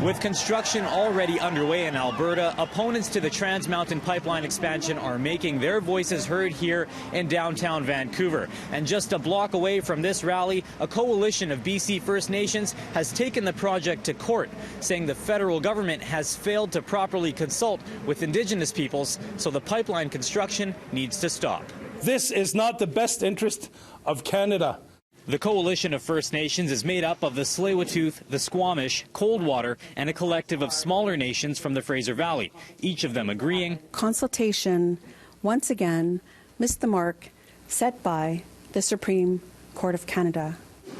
With construction already underway in Alberta, opponents to the Trans Mountain Pipeline expansion are making their voices heard here in downtown Vancouver. And just a block away from this rally, a coalition of BC First Nations has taken the project to court, saying the federal government has failed to properly consult with Indigenous peoples, so the pipeline construction needs to stop. This is not the best interest of Canada. The coalition of First Nations is made up of the Tsleil-Waututh, the Squamish, Coldwater, and a collective of smaller nations from the Fraser Valley, each of them agreeing consultation once again missed the mark set by the Supreme Court of Canada.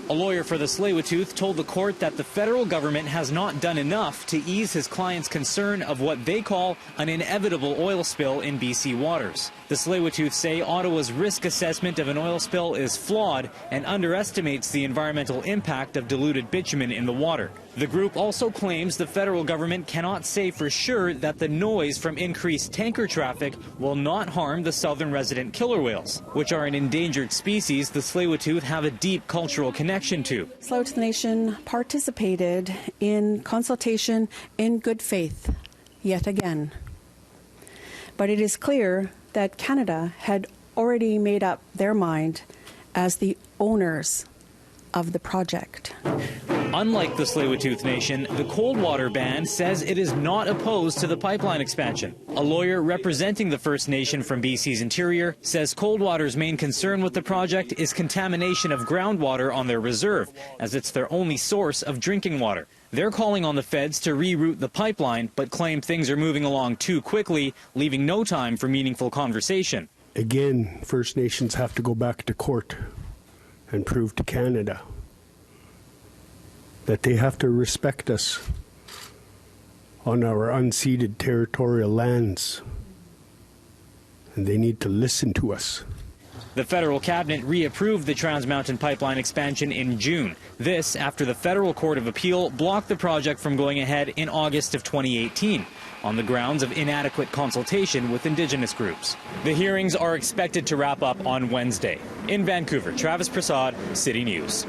A lawyer for the Tsleil-Waututh told the court that the federal government has not done enough to ease his client's concern of what they call an inevitable oil spill in BC waters. The Tsleil-Waututh say Ottawa's risk assessment of an oil spill is flawed and underestimates the environmental impact of diluted bitumen in the water. The group also claims the federal government cannot say for sure that the noise from increased tanker traffic will not harm the southern resident killer whales, which are an endangered species the Tsleil-Waututh have a deep cultural connection to. Tsleil-Waututh Nation participated in consultation in good faith, yet again. But it is clear that Canada had already made up their mind as the owners of the project. Unlike the Tsleil-Waututh Nation, the Coldwater Band says it is not opposed to the pipeline expansion. A lawyer representing the First Nation from BC's interior says Coldwater's main concern with the project is contamination of groundwater on their reserve, as it's their only source of drinking water. They're calling on the feds to reroute the pipeline, but claim things are moving along too quickly, leaving no time for meaningful conversation. Again, First Nations have to go back to court and prove to Canada that they have to respect us on our unceded territorial lands, and they need to listen to us. The federal cabinet reapproved the Trans Mountain Pipeline expansion in June. This after the Federal Court of Appeal blocked the project from going ahead in August of 2018 on the grounds of inadequate consultation with Indigenous groups. The hearings are expected to wrap up on Wednesday. In Vancouver, Travis Prasad, City News.